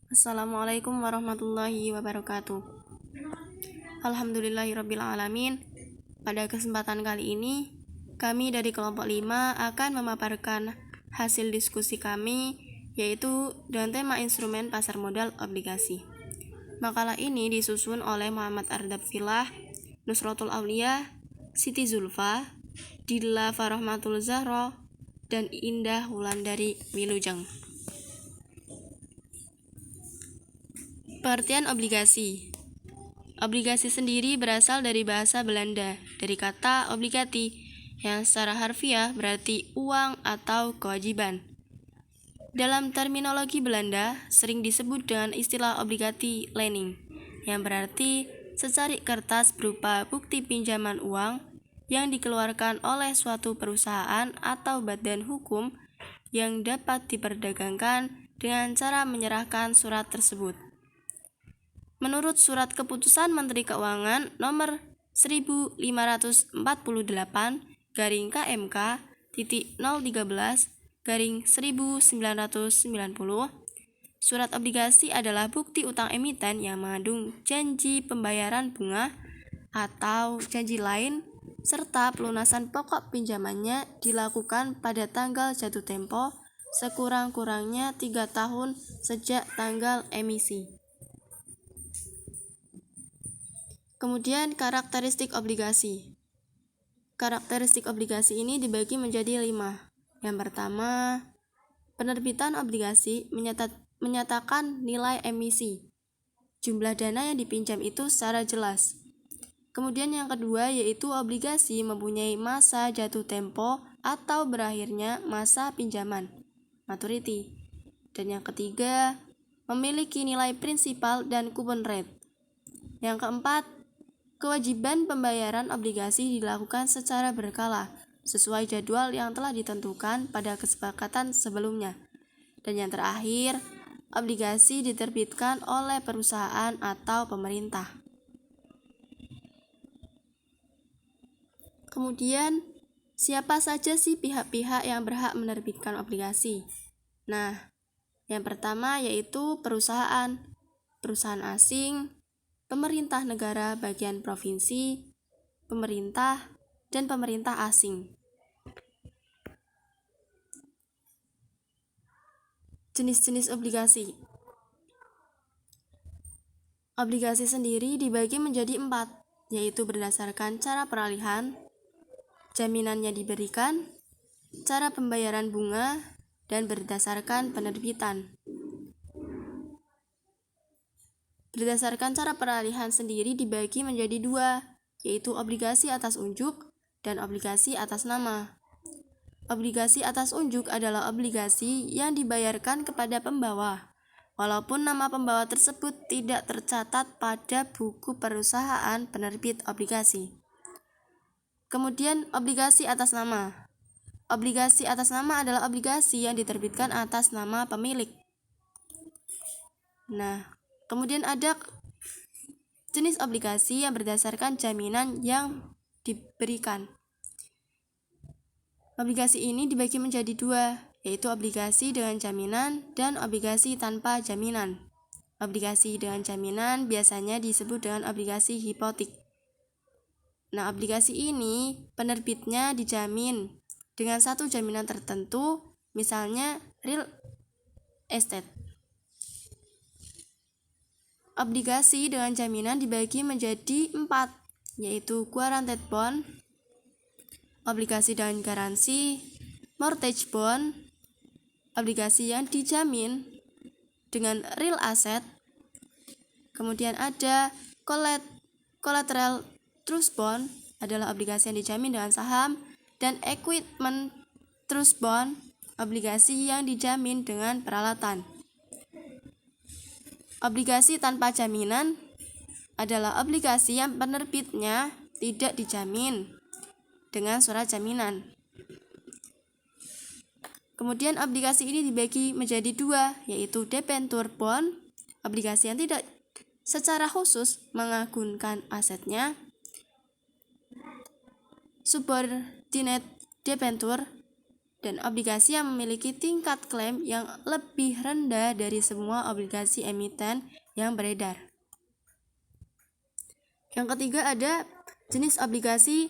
Assalamualaikum warahmatullahi wabarakatuh. Alhamdulillahirrabbilalamin. Pada kesempatan kali ini, kami dari kelompok 5 akan memaparkan hasil diskusi kami, yaitu dengan tema instrumen pasar modal obligasi. Makalah ini disusun oleh Muhammad Ardab Filah, Nusratul Aulia, Siti Zulfa, Dilla Farahmatul Zahro, dan Indah Wulandari Wilujeng. Pengertian obligasi. Obligasi sendiri berasal dari bahasa Belanda, dari kata obligati, yang secara harfiah berarti uang atau kewajiban. Dalam terminologi Belanda, sering disebut dengan istilah obligati lening, yang berarti secarik kertas berupa bukti pinjaman uang yang dikeluarkan oleh suatu perusahaan atau badan hukum yang dapat diperdagangkan dengan cara menyerahkan surat tersebut. Menurut Surat Keputusan Menteri Keuangan nomor 1548-013/1990, surat obligasi adalah bukti utang emiten yang mengandung janji pembayaran bunga atau janji lain serta pelunasan pokok pinjamannya dilakukan pada tanggal jatuh tempo sekurang-kurangnya 3 tahun sejak tanggal emisi. Kemudian karakteristik obligasi. Karakteristik obligasi ini dibagi menjadi 5. Yang pertama, penerbitan obligasi menyatakan nilai emisi. Jumlah dana yang dipinjam itu secara jelas. Kemudian yang kedua yaitu obligasi mempunyai masa jatuh tempo atau berakhirnya masa pinjaman, maturity. Dan yang ketiga, memiliki nilai prinsipal dan coupon rate. Yang keempat, kewajiban pembayaran obligasi dilakukan secara berkala, sesuai jadwal yang telah ditentukan pada kesepakatan sebelumnya. Dan yang terakhir, obligasi diterbitkan oleh perusahaan atau pemerintah. Kemudian, siapa saja sih pihak-pihak yang berhak menerbitkan obligasi? Nah, yang pertama yaitu perusahaan asing, pemerintah negara bagian provinsi, pemerintah, dan pemerintah asing. Jenis-jenis obligasi. Obligasi sendiri dibagi menjadi 4, yaitu berdasarkan cara peralihan, jaminannya diberikan, cara pembayaran bunga, dan berdasarkan penerbitan. Berdasarkan cara peralihan sendiri dibagi menjadi 2, yaitu obligasi atas unjuk dan obligasi atas nama. Obligasi atas unjuk adalah obligasi yang dibayarkan kepada pembawa, walaupun nama pembawa tersebut tidak tercatat pada buku perusahaan penerbit obligasi. Kemudian obligasi atas nama. Obligasi atas nama adalah obligasi yang diterbitkan atas nama pemilik. Kemudian ada jenis obligasi yang berdasarkan jaminan yang diberikan. Obligasi ini dibagi menjadi 2, yaitu obligasi dengan jaminan dan obligasi tanpa jaminan. Obligasi dengan jaminan biasanya disebut dengan obligasi hipotek. Obligasi ini penerbitnya dijamin dengan satu jaminan tertentu, misalnya real estate. Obligasi dengan jaminan dibagi menjadi 4, yaitu guaranteed bond, obligasi dengan garansi, mortgage bond, obligasi yang dijamin dengan real asset. Kemudian ada collateral trust bond, adalah obligasi yang dijamin dengan saham, dan equipment trust bond, obligasi yang dijamin dengan peralatan. Obligasi tanpa jaminan adalah obligasi yang penerbitnya tidak dijamin dengan surat jaminan. Kemudian obligasi ini dibagi menjadi 2, yaitu debenture bond, obligasi yang tidak secara khusus mengagunkan asetnya, subordinate debenture, dan obligasi yang memiliki tingkat klaim yang lebih rendah dari semua obligasi emiten yang beredar. Yang ketiga ada jenis obligasi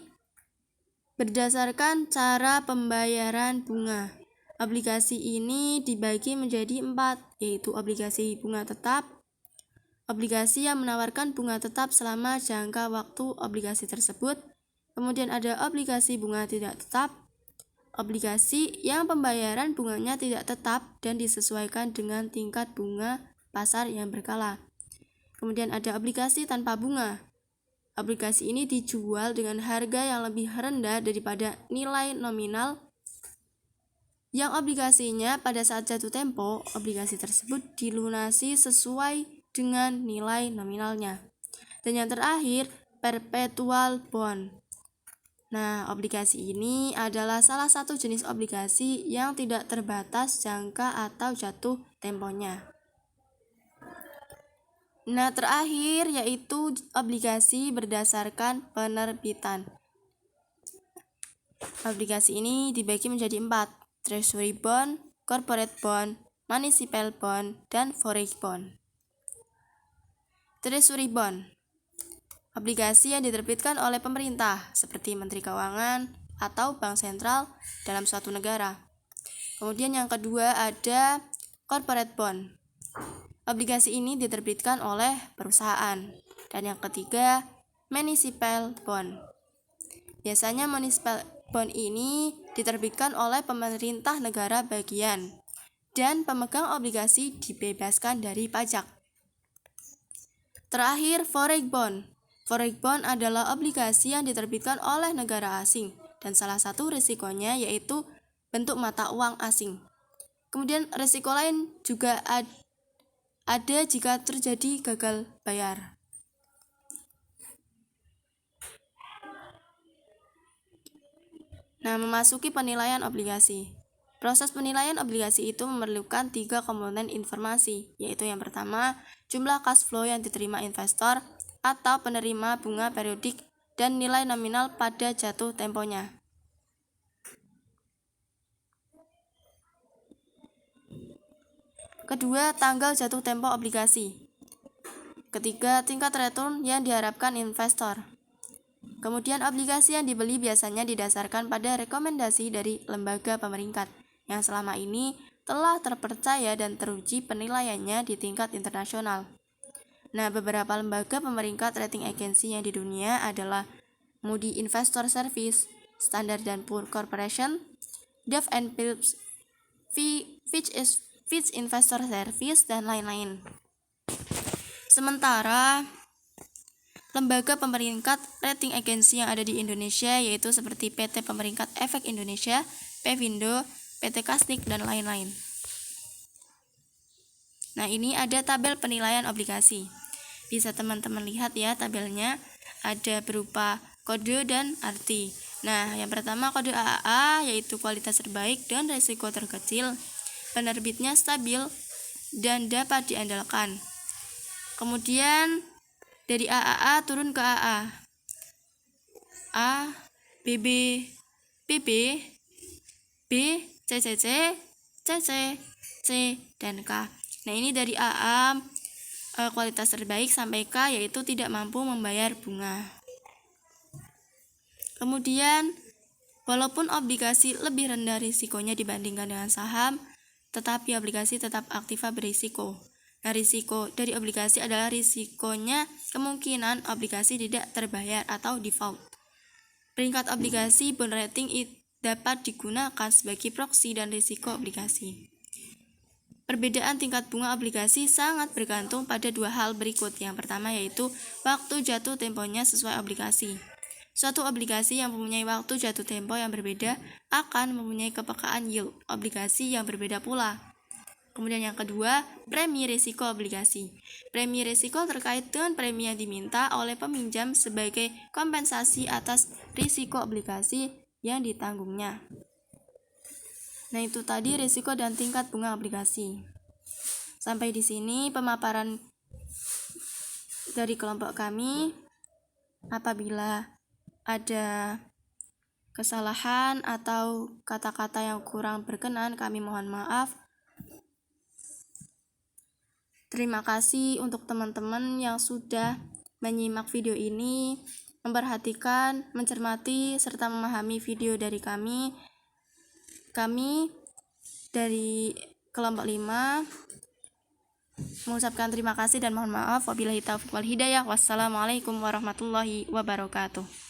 berdasarkan cara pembayaran bunga. Obligasi ini dibagi menjadi 4, yaitu obligasi bunga tetap, obligasi yang menawarkan bunga tetap selama jangka waktu obligasi tersebut, kemudian ada obligasi bunga tidak tetap, obligasi yang pembayaran bunganya tidak tetap dan disesuaikan dengan tingkat bunga pasar yang berkala. Kemudian ada obligasi tanpa bunga. Obligasi ini dijual dengan harga yang lebih rendah daripada nilai nominal yang obligasinya pada saat jatuh tempo, obligasi tersebut dilunasi sesuai dengan nilai nominalnya. Dan yang terakhir, perpetual bond. Nah, obligasi ini adalah salah satu jenis obligasi yang tidak terbatas jangka atau jatuh temponya. Nah, terakhir yaitu obligasi berdasarkan penerbitan. Obligasi ini dibagi menjadi 4, treasury bond, corporate bond, municipal bond, dan foreign bond. Treasury bond, obligasi yang diterbitkan oleh pemerintah seperti Menteri Keuangan atau Bank Sentral dalam suatu negara. Kemudian yang kedua ada corporate bond. Obligasi ini diterbitkan oleh perusahaan. Dan yang ketiga, municipal bond. Biasanya municipal bond ini diterbitkan oleh pemerintah negara bagian dan pemegang obligasi dibebaskan dari pajak. Terakhir, foreign bond. Foreign bond adalah obligasi yang diterbitkan oleh negara asing dan salah satu risikonya yaitu bentuk mata uang asing. Kemudian risiko lain juga ada jika terjadi gagal bayar. Nah, memasuki penilaian obligasi. Proses penilaian obligasi itu memerlukan 3 komponen informasi, yaitu yang pertama, jumlah cash flow yang diterima investor atau penerima bunga periodik dan nilai nominal pada jatuh temponya. Kedua, tanggal jatuh tempo obligasi. Ketiga, tingkat return yang diharapkan investor. Kemudian obligasi yang dibeli biasanya didasarkan pada rekomendasi dari lembaga pemeringkat yang selama ini telah terpercaya dan teruji penilaiannya di tingkat internasional. Nah, beberapa lembaga pemeringkat rating agency yang di dunia adalah Moody Investor Service, Standard & Poor's Corporation, Duff & Phillips, Fitch Investor Service, dan lain-lain. Sementara lembaga pemeringkat rating agency yang ada di Indonesia yaitu seperti PT Pemeringkat Efek Indonesia, Pevindo, PT Kasnik, dan lain-lain. Nah, ini ada tabel penilaian obligasi. Bisa teman-teman lihat ya tabelnya, ada berupa kode dan arti. Nah, yang pertama kode AAA yaitu kualitas terbaik dan risiko terkecil. Penerbitnya stabil dan dapat diandalkan. Kemudian dari AAA turun ke AA. A, BB, BB, B, CCC, CC, C, dan K. Nah, ini dari AA kualitas terbaik sampai K yaitu tidak mampu membayar bunga. Kemudian, walaupun obligasi lebih rendah risikonya dibandingkan dengan saham, tetapi obligasi tetap aktiva berisiko. Nah, risiko dari obligasi adalah risikonya kemungkinan obligasi tidak terbayar atau default. Peringkat obligasi bond rating dapat digunakan sebagai proksi dan risiko obligasi. Perbedaan tingkat bunga obligasi sangat bergantung pada 2 hal berikut. Yang pertama yaitu waktu jatuh temponya sesuai obligasi. Suatu obligasi yang mempunyai waktu jatuh tempo yang berbeda akan mempunyai kepekaan yield obligasi yang berbeda pula. Kemudian yang kedua, premi risiko obligasi. Premi risiko terkait dengan premi yang diminta oleh peminjam sebagai kompensasi atas risiko obligasi yang ditanggungnya. Nah, itu tadi risiko dan tingkat bunga obligasi. Sampai di sini pemaparan dari kelompok kami. Apabila ada kesalahan atau kata-kata yang kurang berkenan, kami mohon maaf. Terima kasih untuk teman-teman yang sudah menyimak video ini, memperhatikan, mencermati, serta memahami video dari kami. Kami dari kelompok 5 mengucapkan terima kasih dan mohon maaf. Wabillahi taufiq wal hidayah. Wassalamualaikum warahmatullahi wabarakatuh.